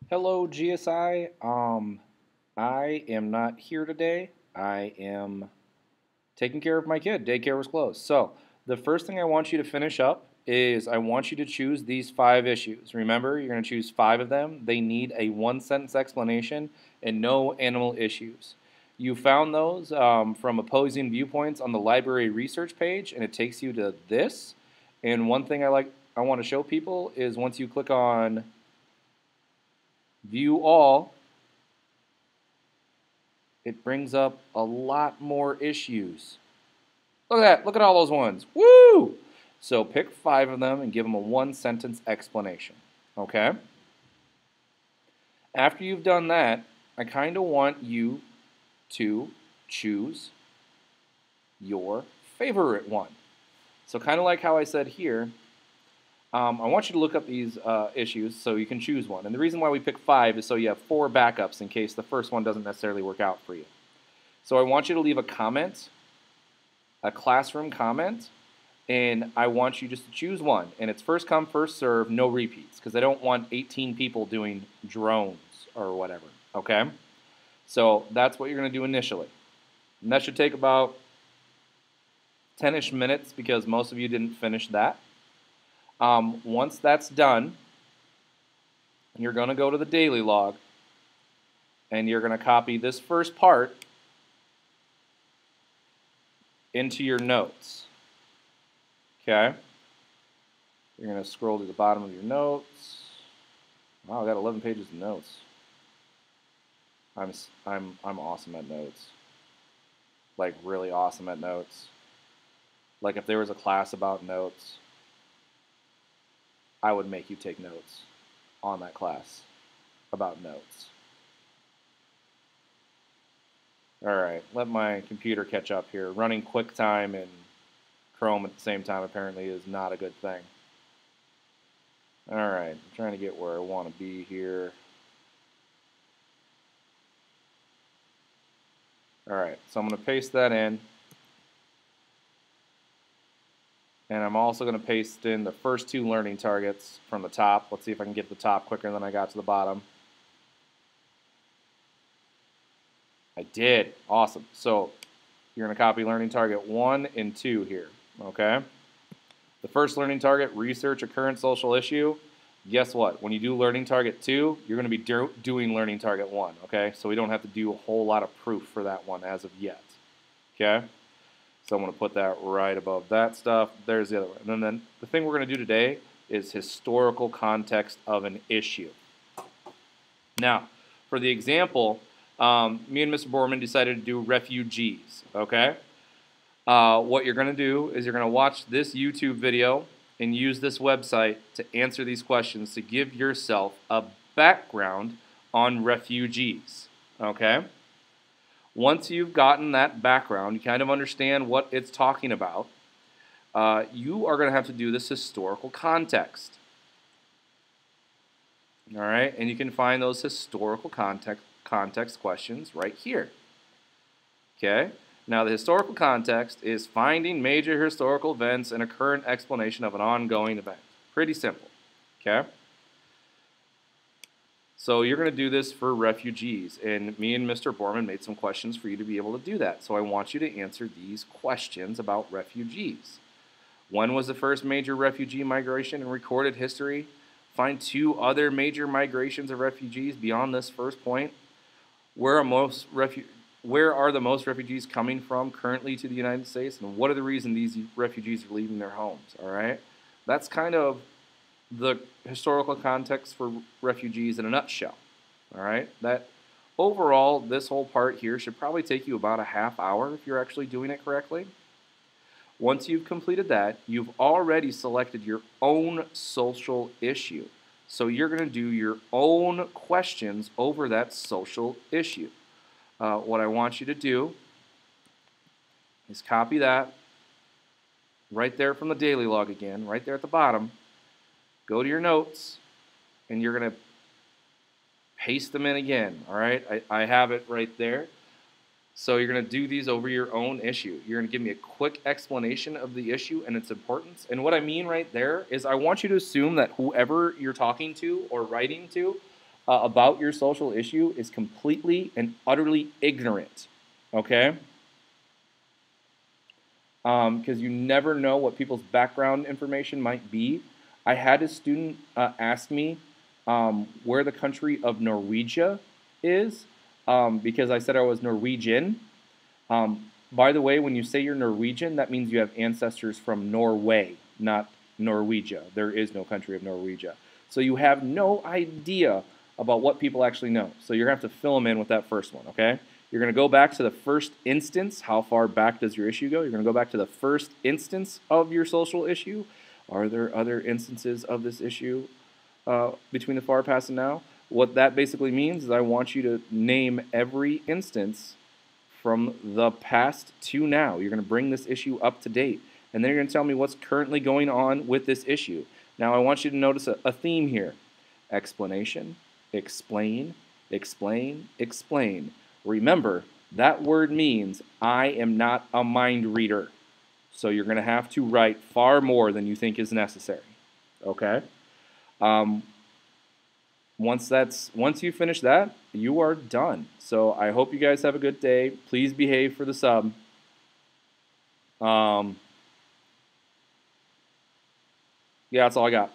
Hello, GSI. I am not here today. I am taking care of my kid. Daycare was closed. So, the first thing I want you to finish up is I want you to choose these 5 issues. Remember, you're going to choose 5 of them. They need a one sentence explanation and no animal issues. You found those from opposing viewpoints on the library research page, and it takes you to this. And one thing I want to show people is once you click on view all, it brings up a lot more issues. Look at that. Look at all those ones. Woo! So pick 5 of them and give them a one sentence explanation. Okay? After you've done that, I kind of want you to choose your favorite one. So kind of like how I said here, I want you to look up these issues so you can choose one. And the reason why we pick 5 is so you have 4 backups in case the first one doesn't necessarily work out for you. So I want you to leave a comment, a classroom comment, and I want you just to choose one. And it's first come, first serve, no repeats, because I don't want 18 people doing drones or whatever, okay? So that's what you're going to do initially. And that should take about 10-ish minutes because most of you didn't finish that. Once that's done, you're going to go to the daily log, and you're going to copy this first part into your notes. Okay? You're going to scroll to the bottom of your notes. Wow, I got 11 pages of notes. I'm awesome at notes. Like really awesome at notes. Like if there was a class about notes, I would make you take notes on that class about notes. All right, let my computer catch up here. Running QuickTime and Chrome at the same time apparently is not a good thing. All right, I'm trying to get where I want to be here. All right, so I'm going to paste that in. And I'm also going to paste in the first 2 learning targets from the top. Let's see if I can get to the top quicker than I got to the bottom. I did. Awesome. So you're going to copy learning target 1 and 2 here. Okay? The first learning target, research a current social issue. Guess what? When you do learning target 2, you're going to be doing learning target 1. Okay? So we don't have to do a whole lot of proof for that one as of yet. Okay? So I'm going to put that right above that stuff. There's the other one. And then the thing we're going to do today is historical context of an issue. Now, for the example, me and Mr. Borman decided to do refugees, okay? What you're going to do is you're going to watch this YouTube video and use this website to answer these questions to give yourself a background on refugees, okay? Once you've gotten that background, you kind of understand what it's talking about, you are going to have to do this historical context. All right, and you can find those historical context questions right here. Okay, now the historical context is finding major historical events and a current explanation of an ongoing event. Pretty simple. Okay. So you're going to do this for refugees, and me and Mr. Borman made some questions for you to be able to do that. So I want you to answer these questions about refugees. When was the first major refugee migration in recorded history? Find 2 other major migrations of refugees beyond this first point. Where are the most refugees coming from currently to the United States, and what are the reasons these refugees are leaving their homes? All right, that's kind of the historical context for refugees in a nutshell. All right, that overall, this whole part here should probably take you about a half hour if you're actually doing it correctly. Once you've completed that, you've already selected your own social issue. So you're going to do your own questions over that social issue. What I want you to do is copy that right there from the daily log again, right there at the bottom. Go to your notes, and you're going to paste them in again. All right, I have it right there. So you're going to do these over your own issue. You're going to give me a quick explanation of the issue and its importance. And what I mean right there is I want you to assume that whoever you're talking to or writing to about your social issue is completely and utterly ignorant, okay? Because you never know what people's background information might be. I had a student ask me where the country of Norwegia is because I said I was Norwegian. By the way, when you say you're Norwegian, that means you have ancestors from Norway, not Norwegia. There is no country of Norwegia. So you have no idea about what people actually know. So you're going to have to fill them in with that first one, okay? You're going to go back to the first instance. How far back does your issue go? You're going to go back to the first instance of your social issue. Are there other instances of this issue between the far past and now? What that basically means is I want you to name every instance from the past to now. You're going to bring this issue up to date. And then you're going to tell me what's currently going on with this issue. Now I want you to notice a theme here. Explanation, explain, explain, explain. Remember, that word means I am not a mind reader. So you're going to have to write far more than you think is necessary. Okay? Once you finish that, you are done. So I hope you guys have a good day. Please behave for the sub. Yeah, that's all I got.